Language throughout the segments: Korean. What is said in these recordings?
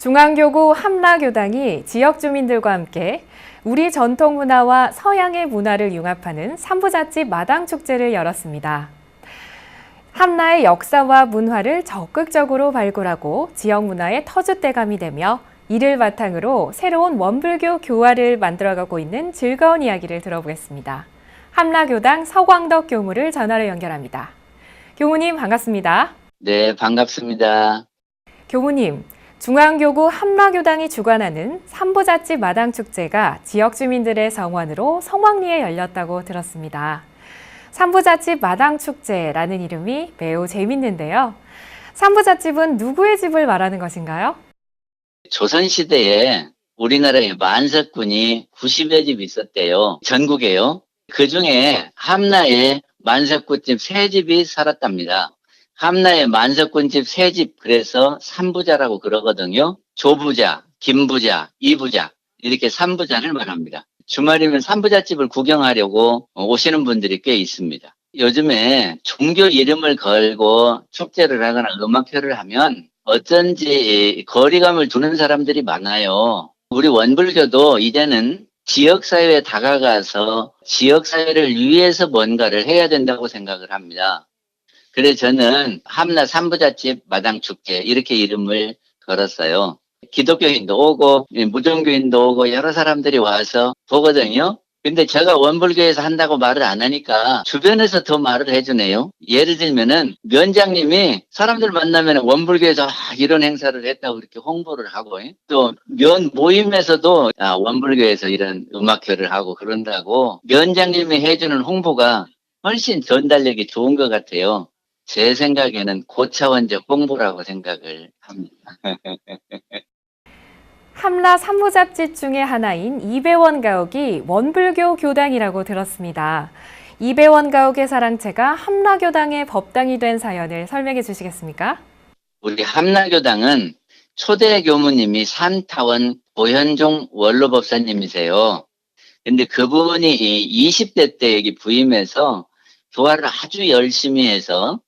중앙교구 함라교당이 지역 주민들과 함께 우리 전통 문화와 서양의 문화를 융합하는 삼부잣집 마당축제를 열었습니다. 함라의 역사와 문화를 적극적으로 발굴하고 지역 문화의 터줏대감이 되며 이를 바탕으로 새로운 원불교 교화를 만들어가고 있는 즐거운 이야기를 들어보겠습니다. 함라교당 서광덕 교무를 전화로 연결합니다. 교무님 반갑습니다. 네, 반갑습니다. 교무님, 중앙교구 함라교당이 주관하는 삼부잣집 마당축제가 지역 주민들의 성원으로 성황리에 열렸다고 들었습니다. 삼부잣집 마당축제라는 이름이 매우 재밌는데요. 삼부잣집은 누구의 집을 말하는 것인가요? 조선시대에 우리나라에 만석군이 90여 집 있었대요. 전국에요. 그 중에 함라에 만석군집 3집이 살았답니다. 함라에 만석군집 3집, 그래서 삼부자라고 그러거든요. 조부자, 김부자, 이부자, 이렇게 삼부자를 말합니다. 주말이면 삼부잣집을 구경하려고 오시는 분들이 꽤 있습니다. 요즘에 종교 이름을 걸고 축제를 하거나 음악회를 하면 어쩐지 거리감을 두는 사람들이 많아요. 우리 원불교도 이제는 지역사회에 다가가서 지역사회를 위해서 뭔가를 해야 된다고 생각을 합니다. 그래서 저는 함라 삼부잣집 마당축제 이렇게 이름을 걸었어요. 기독교인도 오고 무종교인도 오고 여러 사람들이 와서 보거든요. 근데 제가 원불교에서 한다고 말을 안 하니까 주변에서 더 말을 해주네요. 예를 들면은 면장님이 사람들 만나면 원불교에서 이런 행사를 했다고 이렇게 홍보를 하고, 또 면 모임에서도 원불교에서 이런 음악회를 하고 그런다고 면장님이 해주는 홍보가 훨씬 전달력이 좋은 것 같아요. 제 생각에는 고차원적 홍보라고 생각을 합니다. 함라 삼부잣집 중에 하나인 이배원 가옥이 원불교 교당이라고 들었습니다. 이배원 가옥의 사랑채가 함라교당의 법당이 된 사연을 설명해 주시겠습니까? 우리 함라교당은 초대 교무님이 산타원 고현종 원로법사님이세요. 근데 그분이 20대 때 여기 부임해서 교화를 아주 열심히 해서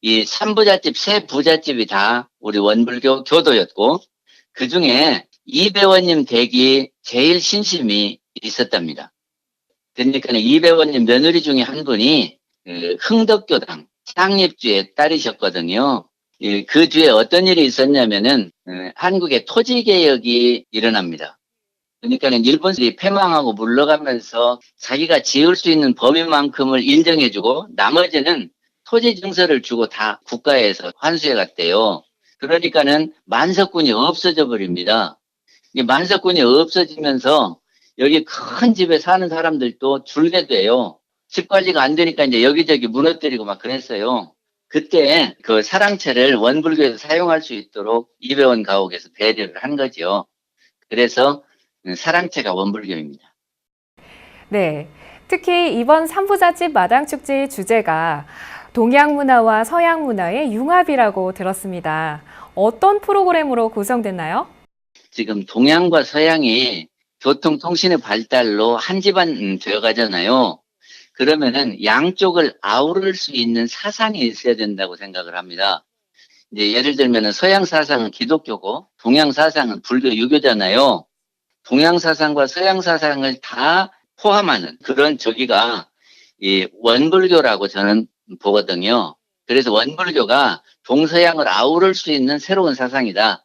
이 삼부잣집, 세 부잣집이 다 우리 원불교 교도였고, 그 중에 이배원님 댁이 제일 신심이 있었답니다. 그러니까 이배원님 며느리 중에 한 분이 흥덕교당 창립주의 딸이셨거든요. 그 뒤에 어떤 일이 있었냐면은 한국의 토지개혁이 일어납니다. 그러니까 일본들이 패망하고 물러가면서 자기가 지을 수 있는 범위만큼을 인정해주고 나머지는 토지 증서를 주고 다 국가에서 환수해 갔대요. 그러니까는 만석군이 없어져 버립니다. 이 만석군이 없어지면서 여기 큰 집에 사는 사람들도 줄게 돼요. 집 관리가 안 되니까 이제 여기저기 무너뜨리고 막 그랬어요. 그때 그 사랑채를 원불교에서 사용할 수 있도록 이배원 가옥에서 배려를 한 거죠. 그래서 사랑채가 원불교입니다. 네, 특히 이번 삼부잣집 마당축제의 주제가 동양 문화와 서양 문화의 융합이라고 들었습니다. 어떤 프로그램으로 구성됐나요? 지금 동양과 서양이 교통통신의 발달로 한 집안 되어 가잖아요. 그러면은 양쪽을 아우를 수 있는 사상이 있어야 된다고 생각을 합니다. 이제 예를 들면은 서양 사상은 기독교고 동양 사상은 불교 유교잖아요. 동양 사상과 서양 사상을 다 포함하는 그런 저기가 이 원불교라고 저는 보거든요. 그래서 원불교가 동서양을 아우를 수 있는 새로운 사상이다.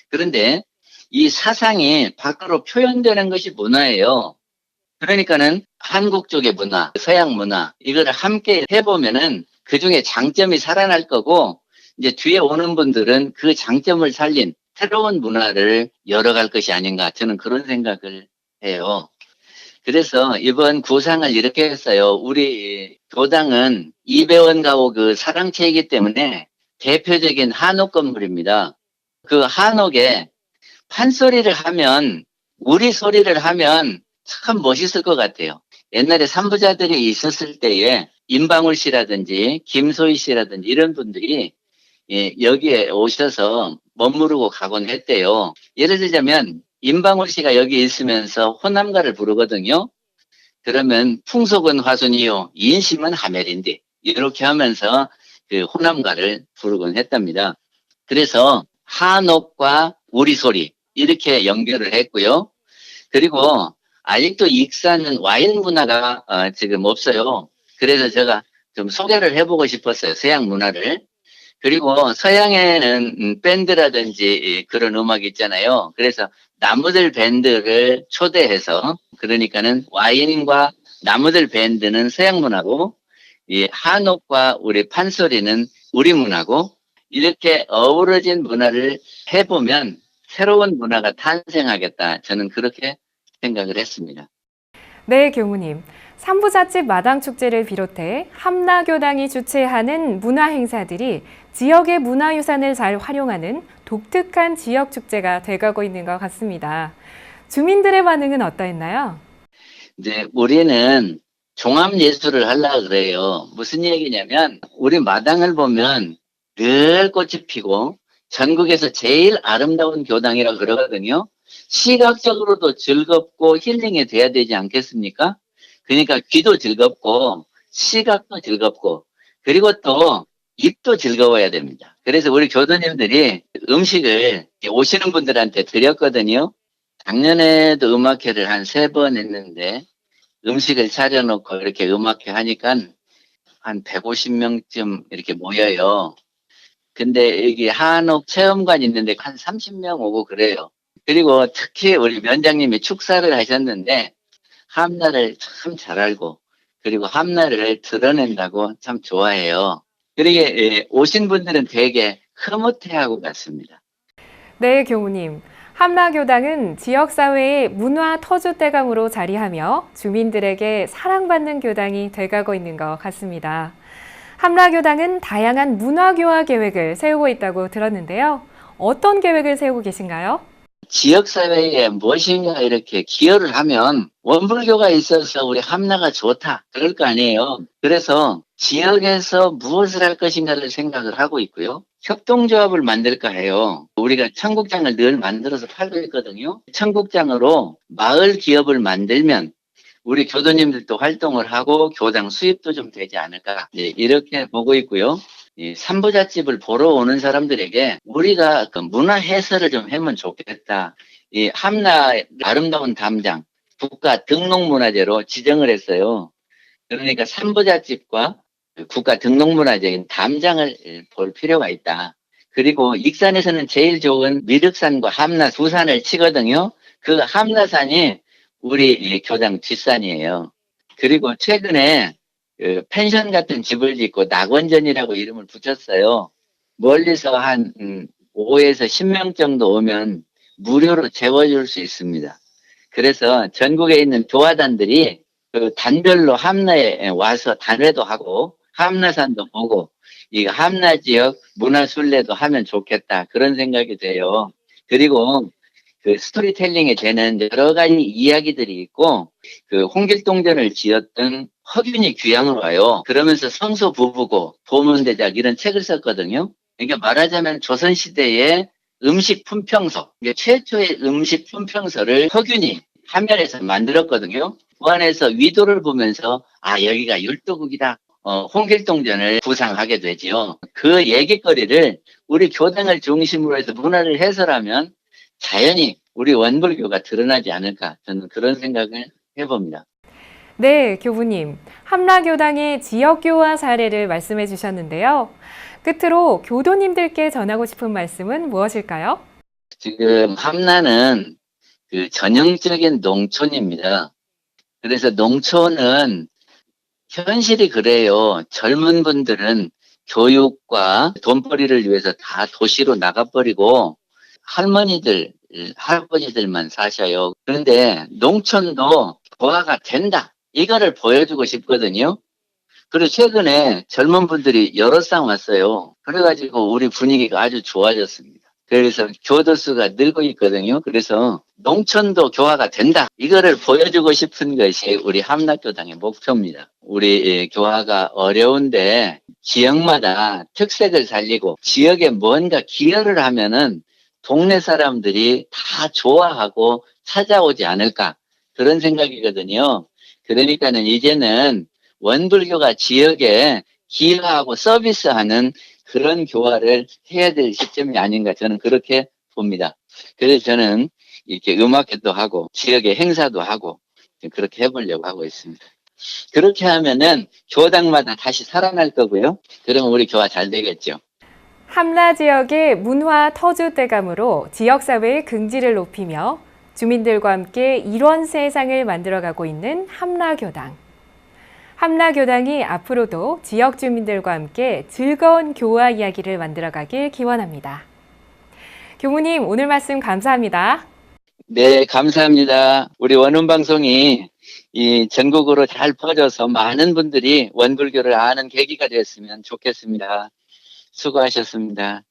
그런데 이 사상이 밖으로 표현되는 것이 문화예요. 그러니까는 한국 쪽의 문화, 서양 문화, 이거를 함께 해보면은 그 중에 장점이 살아날 거고, 이제 뒤에 오는 분들은 그 장점을 살린 새로운 문화를 열어갈 것이 아닌가, 저는 그런 생각을 해요. 그래서 이번 구상을 이렇게 했어요. 우리 교당은 이배원 가옥 그 사랑채이기 때문에 대표적인 한옥 건물입니다. 그 한옥에 판소리를 하면, 우리 소리를 하면 참 멋있을 것 같아요. 옛날에 삼부자들이 있었을 때에 임방울 씨라든지 김소희 씨라든지 이런 분들이 여기에 오셔서 머무르고 가곤 했대요. 예를 들자면 임방울 씨가 여기 있으면서 호남가를 부르거든요. 그러면 풍속은 화순이요, 인심은 하멜인데 이렇게 하면서 그 호남가를 부르곤 했답니다. 그래서 한옥과 우리 소리 이렇게 연결을 했고요. 그리고 아직도 익산은 와인 문화가 지금 없어요. 그래서 제가 좀 소개를 해보고 싶었어요. 서양 문화를. 그리고 서양에는 밴드라든지 그런 음악이 있잖아요. 그래서 나무들 밴드를 초대해서 그러니까는 와인과 나무들 밴드는 서양 문화고 이 한옥과 우리 판소리는 우리 문화고 이렇게 어우러진 문화를 해보면 새로운 문화가 탄생하겠다. 저는 그렇게 생각을 했습니다. 네, 교무님. 삼부잣집 마당축제를 비롯해 함라교당이 주최하는 문화 행사들이 지역의 문화유산을 잘 활용하는 독특한 지역축제가 돼가고 있는 것 같습니다. 주민들의 반응은 어떠했나요? 이제 우리는 종합예술을 하려고 그래요. 무슨 얘기냐면 우리 마당을 보면 늘 꽃이 피고 전국에서 제일 아름다운 교당이라고 그러거든요. 시각적으로도 즐겁고 힐링이 돼야 되지 않겠습니까? 그러니까 귀도 즐겁고 시각도 즐겁고 그리고 또 입도 즐거워야 됩니다. 그래서 우리 교도님들이 음식을 오시는 분들한테 드렸거든요. 작년에도 음악회를 한 3번 했는데 음식을 차려놓고 이렇게 음악회 하니까 한 150명쯤 이렇게 모여요. 근데 여기 한옥 체험관 있는데 한 30명 오고 그래요. 그리고 특히 우리 면장님이 축사를 하셨는데 함나를 참 잘 알고 그리고 함나를 드러낸다고 참 좋아해요. 그러게 오신 분들은 되게 흐뭇해하고 갔습니다. 네, 교무님. 함라교당은 지역사회의 문화 터줏대감으로 자리하며 주민들에게 사랑받는 교당이 돼가고 있는 것 같습니다. 함라교당은 다양한 문화교화 계획을 세우고 있다고 들었는데요. 어떤 계획을 세우고 계신가요? 지역사회에 무엇인가 이렇게 기여를 하면 원불교가 있어서 우리 함나가 좋다. 그럴 거 아니에요. 그래서 지역에서 무엇을 할 것인가를 생각을 하고 있고요. 협동조합을 만들까 해요. 우리가 청국장을 늘 만들어서 팔고 있거든요. 청국장으로 마을 기업을 만들면 우리 교도님들도 활동을 하고 교당 수입도 좀 되지 않을까. 이렇게 보고 있고요. 이 삼부잣집을 보러 오는 사람들에게 우리가 그 문화 해설을 좀 하면 좋겠다. 이 함나 아름다운 담장 국가 등록문화재로 지정을 했어요. 그러니까 삼부잣집과 국가 등록문화재인 담장을 볼 필요가 있다. 그리고 익산에서는 제일 좋은 미륵산과 함나 두 산을 치거든요. 그 함나산이 우리 이 교당 뒷산이에요. 그리고 최근에 그 펜션 같은 집을 짓고 낙원전이라고 이름을 붙였어요. 멀리서 한 5에서 10명 정도 오면 무료로 재워줄 수 있습니다. 그래서 전국에 있는 교화단들이 그 단별로 함나에 와서 단회도 하고 함나산도 보고 이 함나 지역 문화순례도 하면 좋겠다 그런 생각이 돼요. 그리고 그 스토리텔링에 되는 여러 가지 이야기들이 있고 그 홍길동전을 지었던 허균이 귀향을 와요. 그러면서 성소 부부고 도문대작 이런 책을 썼거든요. 그러니까 말하자면 조선시대의 음식 품평서, 최초의 음식 품평서를 허균이 화면에서 만들었거든요. 그 안에서 위도를 보면서 아 여기가 율도국이다. 홍길동전을 구상하게 되지요. 그 얘기거리를 우리 교당을 중심으로 해서 문화를 해설하면 자연히 우리 원불교가 드러나지 않을까 저는 그런 생각을 해봅니다. 네, 교부님. 함라교당의 지역교화 사례를 말씀해 주셨는데요. 끝으로 교도님들께 전하고 싶은 말씀은 무엇일까요? 지금 함나는 그 전형적인 농촌입니다. 그래서 농촌은 현실이 그래요. 젊은 분들은 교육과 돈벌이를 위해서 다 도시로 나가버리고 할머니들, 할아버지들만 사셔요. 그런데 농촌도 조화가 된다. 이거를 보여주고 싶거든요. 그리고 최근에 젊은 분들이 여러 쌍 왔어요. 그래가지고 우리 분위기가 아주 좋아졌습니다. 그래서 교도수가 늘고 있거든요. 그래서 농촌도 교화가 된다. 이거를 보여주고 싶은 것이 우리 함락교당의 목표입니다. 우리 교화가 어려운데 지역마다 특색을 살리고 지역에 뭔가 기여를 하면은 동네 사람들이 다 좋아하고 찾아오지 않을까 그런 생각이거든요. 그러니까는 이제는 원불교가 지역에 기여하고 서비스하는 그런 교화를 해야 될 시점이 아닌가 저는 그렇게 봅니다. 그래서 저는 이렇게 음악회도 하고 지역의 행사도 하고 그렇게 해보려고 하고 있습니다. 그렇게 하면은 교당마다 다시 살아날 거고요. 그러면 우리 교화 잘 되겠죠. 함라 지역의 문화 터줏대감으로 지역사회의 긍지를 높이며 주민들과 함께 이런 세상을 만들어가고 있는 함라교당. 함라교당이 앞으로도 지역 주민들과 함께 즐거운 교화 이야기를 만들어가길 기원합니다. 교무님, 오늘 말씀 감사합니다. 네, 감사합니다. 우리 원음방송이 이 전국으로 잘 퍼져서 많은 분들이 원불교를 아는 계기가 됐으면 좋겠습니다. 수고하셨습니다.